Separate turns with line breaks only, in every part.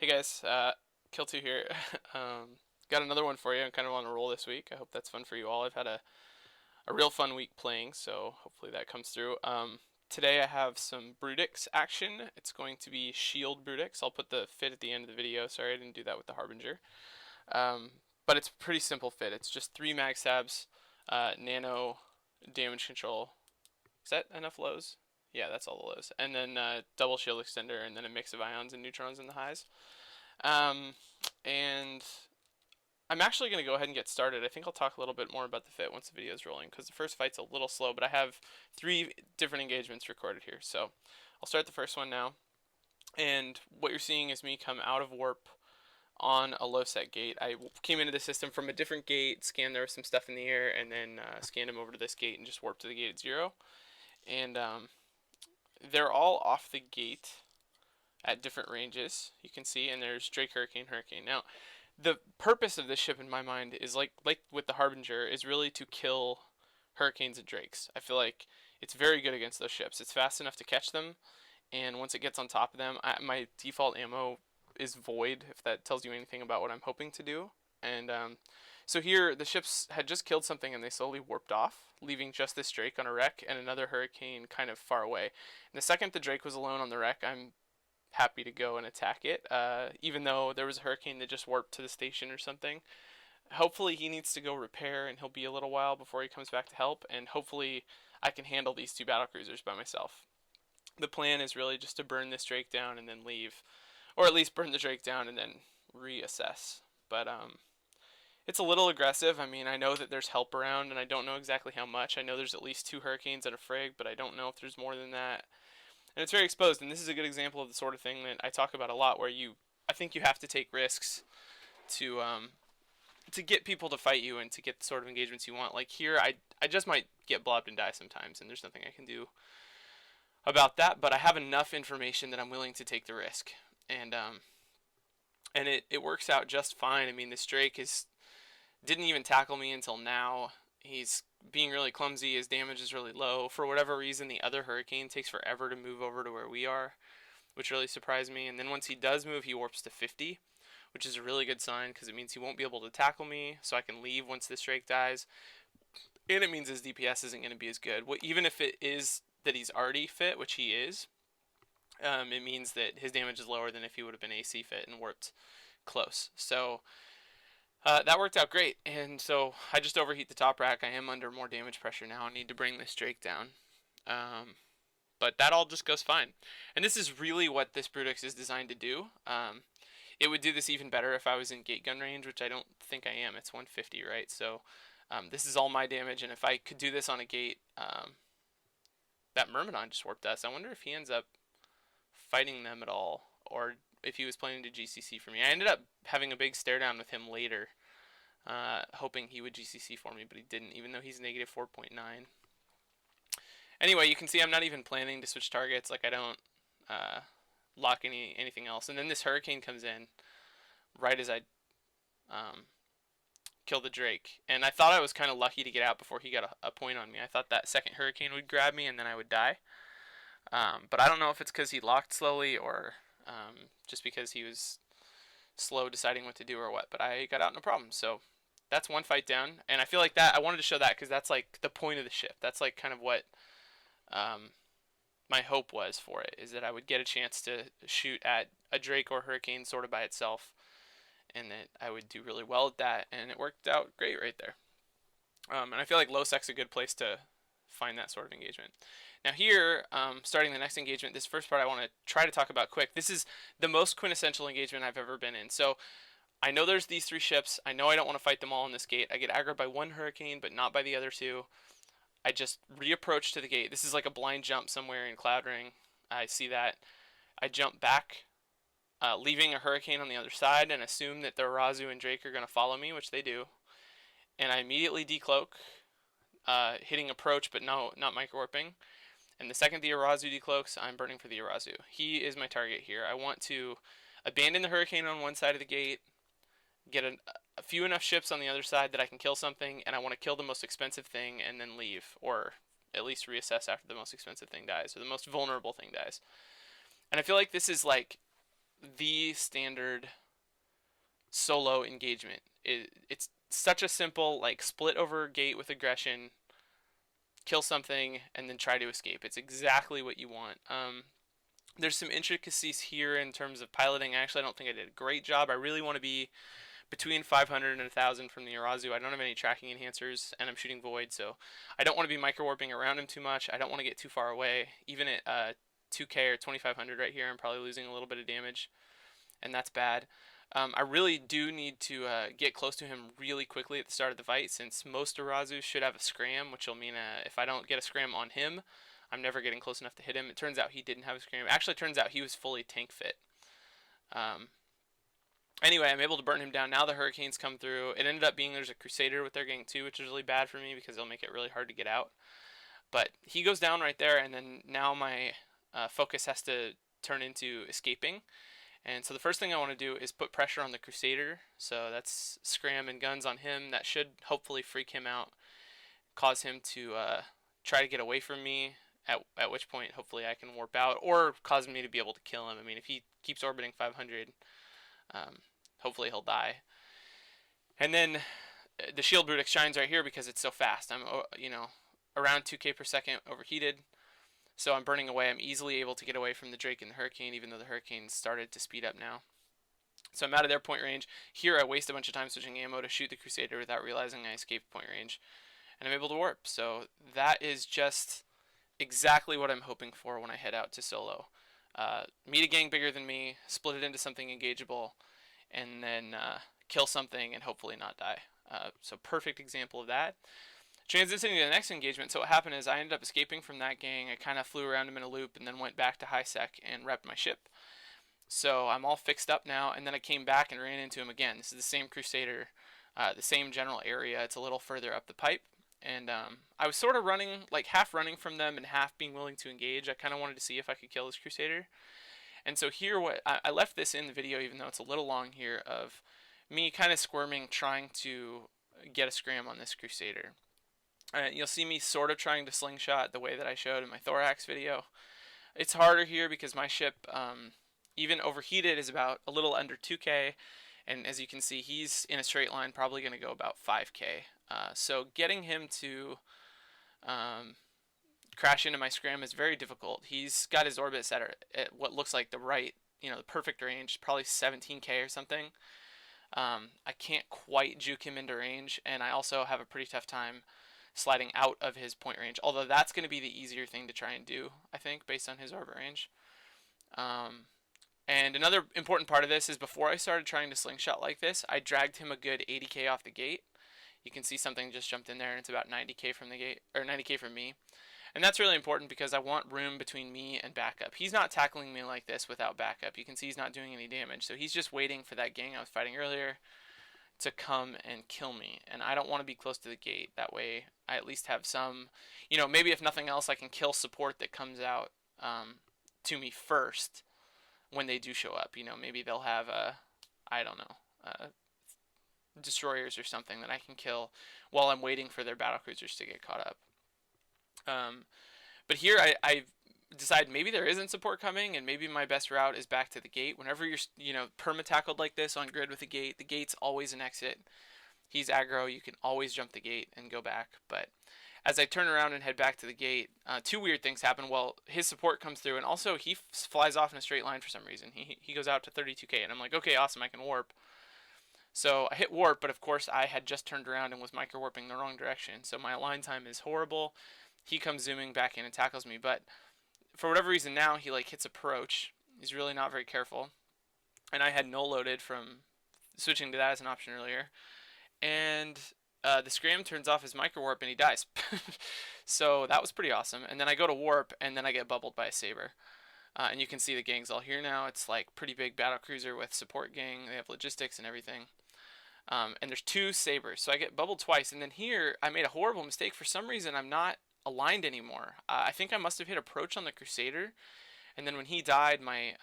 Hey guys, Kil2 here. Got another one for you. I'm kind of on a roll this week. I hope that's fun for you all. I've had a real fun week playing, so hopefully that comes through. Today I have some brutix action. It's going to be shield brutix. I'll put the fit at the end of the video. Sorry I didn't do that with the harbinger. Um, but it's a pretty simple fit. It's just 3 mag stabs, nano damage control. Is that enough lows? Yeah, that's all the lows. And then double shield extender, and then a mix of ions and neutrons in the highs. Um, and I'm actually going to go ahead and get started. I think I'll talk a little bit more about the fit once the video is rolling because the first fight's a little slow, but I have 3 different engagements recorded here. So I'll start the first one now. And what you're seeing is me come out of warp on a low set gate. I came into the system from a different gate, scanned there was some stuff in the air, and then scanned him over to this gate and just warped to the gate at 0. And they're all off the gate at different ranges, you can see, and there's Drake, Hurricane, Hurricane. Now, the purpose of this ship in my mind is like with the Harbinger is really to kill Hurricanes and Drakes. I feel like it's very good against those ships. It's fast enough to catch them, and once it gets on top of them, my default ammo is void, if that tells you anything about what I'm hoping to do. And so here, the ships had just killed something and they slowly warped off, leaving just this Drake on a wreck and another Hurricane kind of far away. And the second the Drake was alone on the wreck, I'm happy to go and attack it, even though there was a Hurricane that just warped to the station or something. Hopefully he needs to go repair and he'll be a little while before he comes back to help, and hopefully I can handle these 2 battlecruisers by myself. The plan is really just to burn this Drake down and then leave, or at least burn the Drake down and then reassess. But it's a little aggressive. I mean, I know that there's help around, and I don't know exactly how much. I know there's at least 2 Hurricanes at a frig, but I don't know if there's more than that. And it's very exposed, and this is a good example of the sort of thing that I talk about a lot, where I think you have to take risks to get people to fight you and to get the sort of engagements you want. Like here, I just might get blobbed and die sometimes, and there's nothing I can do about that. But I have enough information that I'm willing to take the risk, and it works out just fine. I mean, this Drake didn't even tackle me until now. He's being really clumsy. His damage is really low. For whatever reason, the other Hurricane takes forever to move over to where we are, which really surprised me. And then once he does move, he warps to 50, which is a really good sign because it means he won't be able to tackle me, so I can leave once this Drake dies. And it means his DPS isn't going to be as good. Well, even if it is that he's already fit, which he is, it means that his damage is lower than if he would have been AC fit and warped close. So that worked out great, and so I just overheat the top rack. I am under more damage pressure now. I need to bring this Drake down. But that all just goes fine. And this is really what this brutix is designed to do. It would do this even better if I was in gate gun range, which I don't think I am. It's 150, right? So this is all my damage, and if I could do this on a gate, that Myrmidon just warped us. I wonder if he ends up fighting them at all, or if he was planning to GCC for me. I ended up having a big stare down with him later, hoping he would GCC for me, but he didn't, even though he's negative 4.9. Anyway, you can see I'm not even planning to switch targets. Like, I don't lock anything else. And then this Hurricane comes in right as I kill the Drake. And I thought I was kind of lucky to get out before he got a point on me. I thought that second Hurricane would grab me and then I would die. But I don't know if it's because he locked slowly or just because he was slow deciding what to do or what. But I got out no problem. So that's one fight down. And I feel like that, I wanted to show that because that's like the point of the ship. That's like kind of what my hope was for it, is that I would get a chance to shoot at a Drake or Hurricane sort of by itself, and that I would do really well at that, and it worked out great right there. And I feel like low sec's a good place to find that sort of engagement. Now here, starting the next engagement, this first part I want to try to talk about quick. This is the most quintessential engagement I've ever been in. So I know there's these 3 ships. I know I don't want to fight them all in this gate. I get aggroed by 1 Hurricane, but not by the other 2. I just reapproach to the gate. This is like a blind jump somewhere in Cloud Ring. I see that. I jump back, leaving a Hurricane on the other side, and assume that the Arazu and Drake are going to follow me, which they do. And I immediately decloak, hitting approach, but no, not microwarping. And the second the Arazu decloaks, I'm burning for the Arazu. He is my target here. I want to abandon the Hurricane on one side of the gate, get a few enough ships on the other side that I can kill something, and I want to kill the most expensive thing and then leave, or at least reassess after the most expensive thing dies, or the most vulnerable thing dies. And I feel like this is like the standard solo engagement. It's such a simple, like, split over gate with aggression, kill something, and then try to escape. It's exactly what you want. There's some intricacies here in terms of piloting. Actually, I don't think I did a great job. I really want to be between 500 and 1000 from the Arazu. I don't have any tracking enhancers, and I'm shooting void, so I don't want to be micro warping around him too much. I don't want to get too far away. Even at 2K or 2500 right here, I'm probably losing a little bit of damage, and that's bad. I really do need to get close to him really quickly at the start of the fight, since most Arazus should have a scram, which will mean if I don't get a scram on him, I'm never getting close enough to hit him. It turns out he didn't have a scram. Actually, it turns out he was fully tank fit. Um, anyway, I'm able to burn him down. Now the Hurricanes come through. It ended up being there's a Crusader with their gang too, which is really bad for me because it'll make it really hard to get out. But he goes down right there, and then now my focus has to turn into escaping. And so the first thing I want to do is put pressure on the Crusader. So that's scram and guns on him. That should hopefully freak him out, cause him to try to get away from me, at which point hopefully I can warp out, or cause me to be able to kill him. I mean, if he keeps orbiting 500, hopefully he'll die. And then the shield brutix shines right here because it's so fast. I'm, around 2k per second overheated. So I'm burning away. I'm easily able to get away from the Drake and the Hurricane, even though the Hurricane's started to speed up now. So I'm out of their point range. Here I waste a bunch of time switching ammo to shoot the Crusader without realizing I escaped point range. And I'm able to warp. So that is just exactly what I'm hoping for when I head out to solo. Meet a gang bigger than me, split it into something engageable, and then kill something and hopefully not die. So perfect example of that. Transitioning to the next engagement, so what happened is I ended up escaping from that gang. I kind of flew around him in a loop and then went back to high sec and repped my ship. So I'm all fixed up now, and then I came back and ran into him again. This is the same Crusader, the same general area. It's a little further up the pipe. And I was sort of running, like half running from them and half being willing to engage. I kind of wanted to see if I could kill this Crusader. And so here, I left this in the video, even though it's a little long here, of me kind of squirming, trying to get a scram on this Crusader. You'll see me sort of trying to slingshot the way that I showed in my thorax video. It's harder here because my ship, even overheated, is about a little under 2k, and as you can see, he's in a straight line, probably going to go about 5k. So getting him to crash into my scram is very difficult. He's got his orbits at what looks like the right, the perfect range, probably 17k or something. I can't quite juke him into range, and I also have a pretty tough time sliding out of his point range, although that's going to be the easier thing to try and do, I think, based on his orbit range. And another important part of this is before I started trying to slingshot like this, I dragged him a good 80k off the gate. You can see something just jumped in there, and it's about 90k from the gate, or 90k from me. And that's really important because I want room between me and backup. He's not tackling me like this without backup. You can see he's not doing any damage, so he's just waiting for that gang I was fighting earlier to come and kill me, and I don't want to be close to the gate. That way I at least have some, maybe if nothing else, I can kill support that comes out to me first when they do show up. Maybe they'll have I don't know, destroyers or something that I can kill while I'm waiting for their battlecruisers to get caught up. But here I decide maybe there isn't support coming, and maybe my best route is back to the gate. Whenever you're perma-tackled like this on grid with the gate's always an exit. He's aggro, you can always jump the gate and go back. But as I turn around and head back to the gate, two weird things happen. Well, his support comes through, and also he flies off in a straight line for some reason. He goes out to 32k, and I'm like, okay, awesome, I can warp. So I hit warp, but of course I had just turned around and was micro warping the wrong direction, so my align time is horrible. He comes zooming back in and tackles me, but for whatever reason now he hits approach. He's really not very careful, and I had no loaded from switching to that as an option earlier, and the scram turns off his micro warp and he dies. So that was pretty awesome. And then I go to warp, and then I get bubbled by a saber, and you can see the gang's all here now. It's like pretty big battle cruiser with support gang. They have logistics and everything, and there's two sabers, so I get bubbled twice. And then here I made a horrible mistake. For some reason I'm not aligned anymore. I think I must have hit approach on the Crusader, and then when he died, my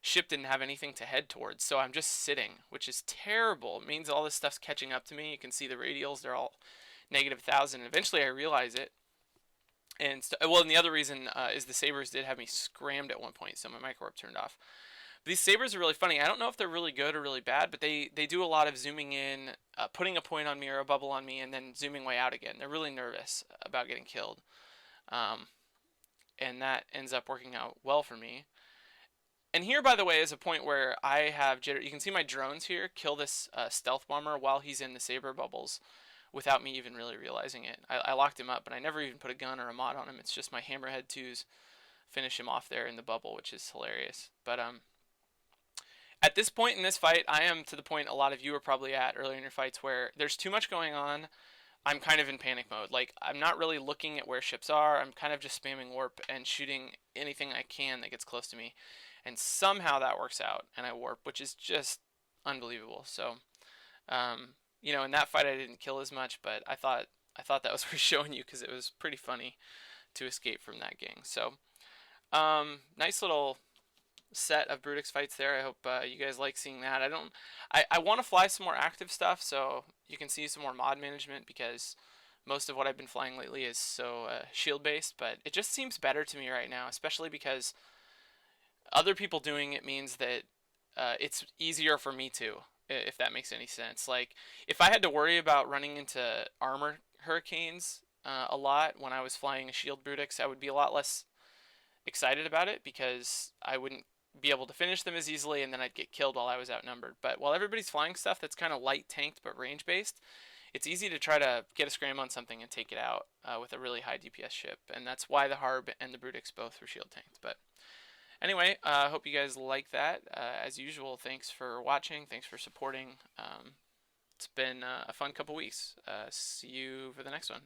ship didn't have anything to head towards, so I'm just sitting, which is terrible. It means all this stuff's catching up to me. You can see the radials, they're all -1000. Eventually I realize it, and and the other reason is the sabers did have me scrammed at one point, so my micro warp turned off. These sabers are really funny. I don't know if they're really good or really bad, but they do a lot of zooming in, putting a point on me or a bubble on me, and then zooming way out again. They're really nervous about getting killed, um, and that ends up working out well for me. And here, by the way, is a point where I have jitter. You can see my drones here kill this stealth bomber while he's in the saber bubbles, without me even really realizing it. I locked him up, but I never even put a gun or a mod on him. It's just my hammerhead twos finish him off there in the bubble, which is hilarious. But at this point in this fight, I am to the point a lot of you are probably at earlier in your fights where there's too much going on. I'm kind of in panic mode. Like, I'm not really looking at where ships are. I'm kind of just spamming warp and shooting anything I can that gets close to me. And somehow that works out, and I warp, which is just unbelievable. So, in that fight I didn't kill as much, but I thought that was worth showing you because it was pretty funny to escape from that gang. So, nice little set of brutix fights there. I hope you guys like seeing that. I want to fly some more active stuff, so you can see some more mod management, because most of what I've been flying lately is so shield based, but it just seems better to me right now, especially because other people doing it means that it's easier for me too, if that makes any sense. Like, if I had to worry about running into armor hurricanes a lot when I was flying a shield brutix, I would be a lot less excited about it, because I wouldn't be able to finish them as easily, and then I'd get killed while I was outnumbered. But while everybody's flying stuff that's kind of light tanked but range based, it's easy to try to get a scram on something and take it out with a really high DPS ship, and that's why the Harb and the brutix both were shield tanked. But anyway, I hope you guys like that. As usual, thanks for watching. Thanks for supporting. It's been a fun couple weeks. See you for the next one.